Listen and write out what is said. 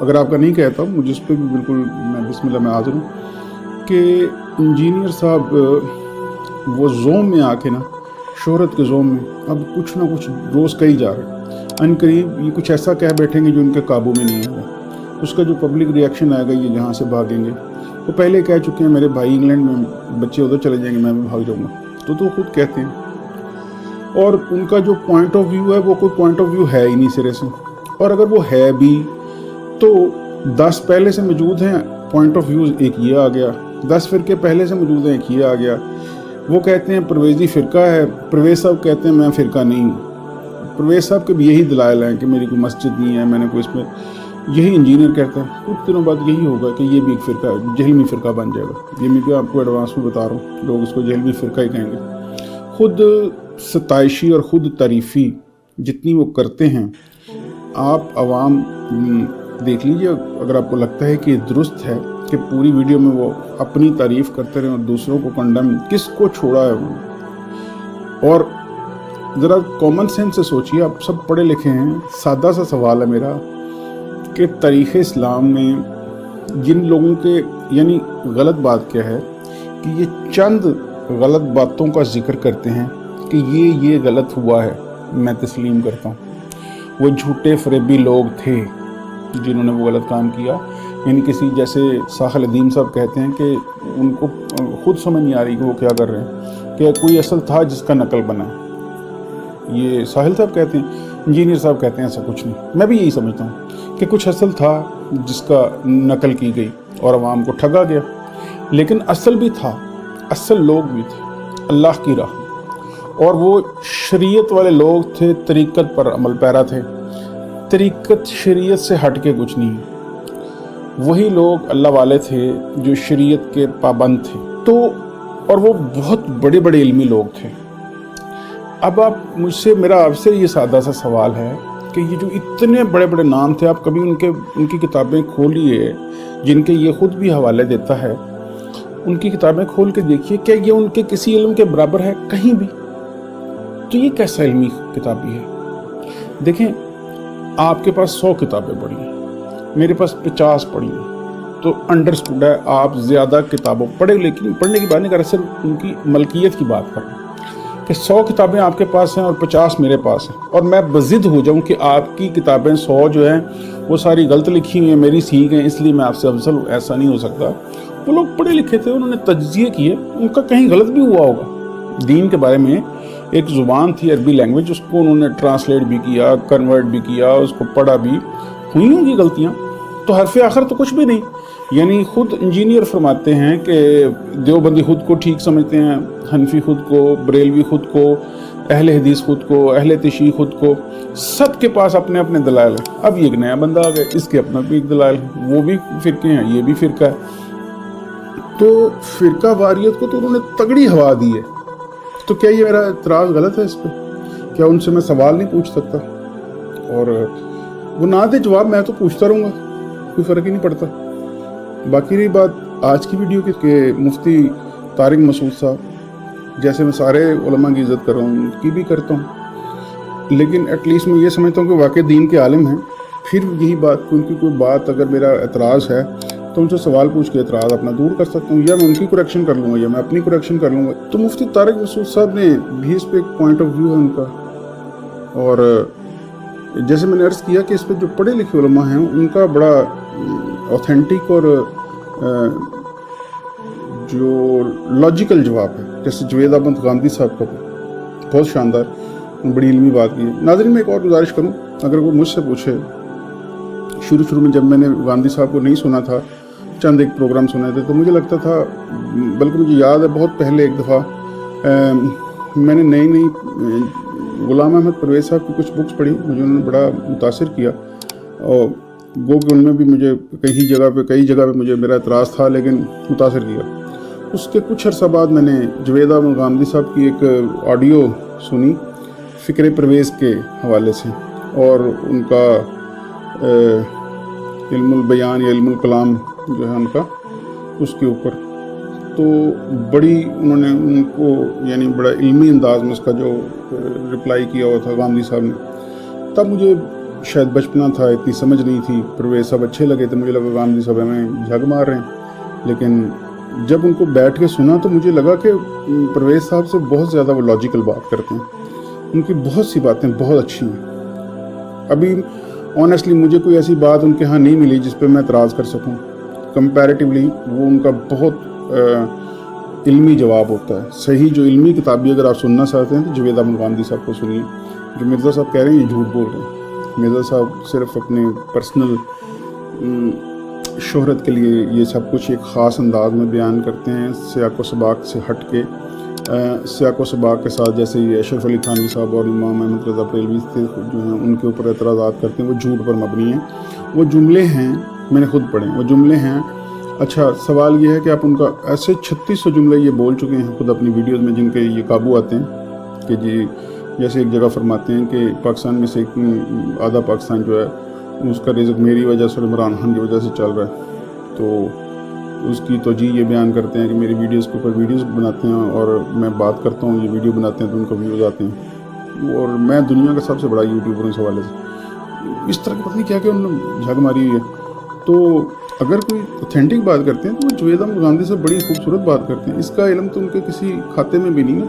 अगर आपका नहीं कहता हूँ, मुझे इस पर भी बिल्कुल मैं बिस्मिल्लाह में हाज़िर हूँ कि इंजीनियर साहब वो जोम में आके ना, शोहरत के जोम में अब कुछ ना कुछ रोज़ कही जा रहे हैं। अनकरीब ये कुछ ऐसा कह बैठेंगे जो उनके काबू में नहीं आएगा। उसका जो पब्लिक रिएक्शन आएगा, ये जहाँ से भागेंगे। वो पहले कह चुके हैं मेरे भाई इंग्लैंड में, बच्चे उधर चले जाएंगे, मैं भी भाग जाऊँगा। तो खुद कहते हैं। और उनका जो पॉइंट ऑफ व्यू है वो कोई पॉइंट ऑफ व्यू है ही नहीं सिरे से। और अगर वो है भी तो 10 पहले से मौजूद हैं पॉइंट ऑफ व्यू, एक ये आ गया। 10 फ़िरके पहले से मौजूद हैं, एक ये आ गया। वो कहते हैं परवेज़ी फ़िरका है, परवेज़ साहब कहते हैं मैं फ़िरका नहीं हूँ। परवेज़ साहब के भी यही दलाइल हैं कि मेरी कोई मस्जिद नहीं है, मैंने कोई इसमें। यही इंजीनियर कहता है। कुछ दिनों बाद यही होगा कि ये भी एक फ़िरका, जहलमी फ़िरका बन जाएगा। ये मैं भी आपको एडवांस में बता रहा हूँ, लोग इसको जहलमी फ़िरका ही कहेंगे। खुद सताइशी और ख़ुद तारीफ़ी जितनी वो करते हैं, आप आवाम देख लीजिए। अगर आपको लगता है कि दुरुस्त है कि पूरी वीडियो में वो अपनी तारीफ़ करते रहें और दूसरों को कंडेम, किसको छोड़ा है उन्होंने। और ज़रा कॉमन सेंस से सोचिए, आप सब पढ़े लिखे हैं। सादा सा सवाल है मेरा कि तारीख़ इस्लाम में जिन लोगों के, यानी गलत बात क्या है कि ये चंद गलत बातों का जिक्र करते हैं कि ये गलत हुआ है, मैं तस्लीम करता हूँ। वो झूठे फरेबी लोग थे जिन्होंने वो गलत काम किया। यानी किसी जैसे साहिल अदीम साहब कहते हैं कि उनको खुद समझ नहीं आ रही कि वो क्या कर रहे हैं, कि कोई असल था जिसका नकल बना। ये साहिल साहब कहते हैं, इंजीनियर साहब कहते हैं ऐसा कुछ नहीं। मैं भी यही समझता हूँ कि कुछ असल था जिसका नकल की गई और आवाम को ठगा गया। लेकिन असल भी था, असल लोग भी थे अल्लाह की राह, और वो शरीयत वाले लोग थे, तरीक़त पर अमल पैरा थे। तरीक़त शरीयत से हट के कुछ नहीं है। वही लोग अल्लाह वाले थे जो शरीयत के पाबंद थे। तो और वो बहुत बड़े बड़े इल्मी लोग थे। अब आप मुझसे, मेरा आपसे ये सादा सा सवाल है कि ये जो इतने बड़े बड़े नाम थे, आप कभी उनकी किताबें खोलिए जिनके ये ख़ुद भी हवाले देता है। उनकी किताबें खोल के देखिए, क्या ये उनके किसी इल्म के बराबर है कहीं भी? तो ये कैसा इल्मी किताबी है? देखें, आपके पास 100 किताबें पढ़ी हैं, मेरे पास 50 पढ़ी हैं, तो अंडरस्टूड है आप ज़्यादा किताबों पढ़े। लेकिन पढ़ने की बात नहीं कर रहा, सिर्फ उनकी मलकियत की बात कर रहा हूँ कि 100 किताबें आपके पास हैं और 50 मेरे पास हैं, और मैं बज़िद हो जाऊँ कि आपकी किताबें 100 जो हैं वो सारी गलत लिखी हुई हैं, मेरी सीख हैं, इसलिए मैं आपसे अफजल हूँ। ऐसा नहीं हो सकता। वो लोग पढ़े लिखे थे, उन्होंने तज्ज़िये किए, उनका कहीं गलत भी हुआ होगा। दीन के बारे में एक ज़ुबान थी अरबी लैंग्वेज, उसको उन्होंने ट्रांसलेट भी किया, कन्वर्ट भी किया, उसको पढ़ा भी, हुई होंगी गलतियाँ। तो हरफ आखिर तो कुछ भी नहीं। यानी खुद इंजीनियर फरमाते हैं कि देवबंदी खुद को ठीक समझते हैं, हनफी खुद को, बरेलवी खुद को, अहले हदीस खुद को, अहले तशी खुद को। सब के पास अपने अपने दलाइल हैं। अब ये एक नया बंदा आ गया, इसके अपना भी एक दलाइल है, वो भी फ़िरके हैं, ये भी फ़िरका है। तो फ़िरका वारियत को तो उन्होंने तगड़ी हवा दी है। तो क्या ये मेरा एतराज़ गलत है इस पर? क्या उनसे मैं सवाल नहीं पूछ सकता? और वो ना दे जवाब, मैं तो पूछता रहूँगा, कोई फ़र्क ही नहीं पड़ता। बाकी रही बात आज की वीडियो की कि मुफ्ती तारिक मसूद साहब, जैसे मैं सारे उलमा की इज़्ज़त कर रहा हूँ, उनकी भी करता हूँ, लेकिन एटलीस्ट मैं ये समझता हूँ कि वाकई दीन के आलिम हैं। फिर यही बात, उनकी कोई बात अगर मेरा एतराज़ है तो उनसे सवाल पूछ के एतराज़ अपना दूर कर सकता हूँ, या मैं उनकी करेक्शन कर लूँगा या मैं अपनी करेक्शन कर लूँगा। तो मुफ्ती तारिक मसूद साहब ने भी इस पर एक पॉइंट ऑफ व्यू है उनका। और जैसे मैंने अर्ज़ किया कि इस पर जो पढ़े लिखे उलमा हैं उनका बड़ा ऑथेंटिक और जो लॉजिकल जवाब है। जैसे जवेद अहमद गांधी साहब का बहुत शानदार, बड़ी इल्मी बात की है। नाज़रीन, मैं एक और गुजारिश करूँ, अगर कोई मुझसे पूछे, शुरू में जब मैंने गांधी साहब को नहीं सुना था, चंद एक प्रोग्राम सुने थे, तो मुझे लगता था, बल्कि मुझे याद है बहुत पहले एक दफ़ा मैंने नई गुलाम अहमद परवेज़ साहब की कुछ बुक्स पढ़ी, मुझे उन्होंने बड़ा मुतासिर किया। और गो कि उनमें भी मुझे कई जगह पे मुझे मेरा एतराज़ था, लेकिन मुतासिर किया। उसके कुछ अर्सा बाद मैंने जवेद अहमद गांधी साहब की एक ऑडियो सुनी फ़िक्र परवेज़ के हवाले से, और उनका इल्मुल बयान या इल्मुल कलाम जो है उनका, उसके ऊपर तो बड़ी उन्होंने उनको, यानी बड़ा इल्मी अंदाज में उसका जो रिप्लाई किया हुआ था गांधी साहब ने। तब मुझे शायद बचपना था, इतनी समझ नहीं थी, परवेज़ साहब अच्छे लगे तो मुझे लगा गांधी साहब हमें झग मार रहे हैं। लेकिन जब उनको बैठ के सुना तो मुझे लगा कि परवेज़ साहब से बहुत ज़्यादा वो लॉजिकल बात करते हैं, उनकी बहुत सी बातें बहुत अच्छी हैं। अभी ऑनेस्टली मुझे कोई ऐसी बात उनके यहाँ नहीं मिली जिस पे मैं एतराज़ कर सकूं। कंपैरेटिवली वो उनका बहुत इल्मी जवाब होता है। सही जो इल्मी किताबी अगर आप सुनना चाहते हैं तो जावेद अहमद गांधी साहब को सुनिए। जो मिर्ज़ा साहब कह रहे हैं ये झूठ बोल रहे हैं। मिर्ज़ा साहब सिर्फ अपने पर्सनल शोहरत के लिए ये सब कुछ एक ख़ास अंदाज में बयान करते हैं, सियाक़ व सबाक़ से हट के। सियाक़ व सबाक़ के साथ जैसे ये अशरफ अली थानवी साहब और इमाम अहमद रज़ा बरेलवी थे जो हैं उनके ऊपर एतराज़ात करते हैं, वो झूठ पर मबनी हैं। वो जुमले हैं, मैंने खुद पढ़े, वो जुमले हैं। अच्छा सवाल ये है कि आप उनका ऐसे 3600 जुमले ये बोल चुके हैं खुद अपनी वीडियोज़ में जिनके ये काबू आते हैं कि जी जैसे एक जगह फरमाते हैं कि पाकिस्तान में से आधा पाकिस्तान जो है उसका रिज़्क़ मेरी वजह से और इमरान खान की वजह से चल रहा है। तो उसकी तोजी ये बयान करते हैं कि मेरी वीडियोज़ के ऊपर वीडियोज़ बनाते हैं और मैं बात करता हूँ, ये वीडियो बनाते हैं तो उनको व्यूज़ आते हैं और मैं दुनिया का सबसे बड़ा यूट्यूबर इस हवाले से। इस तरह की पता नहीं क्या क्या उन्होंने झग मारी हुई है। तो अगर कोई ऑथेंटिक बात करते हैं तो वो जावेद अहमद गांधी से बड़ी खूबसूरत बात करते हैं। इसका इल्म तो उनके किसी खाते में भी नहीं है,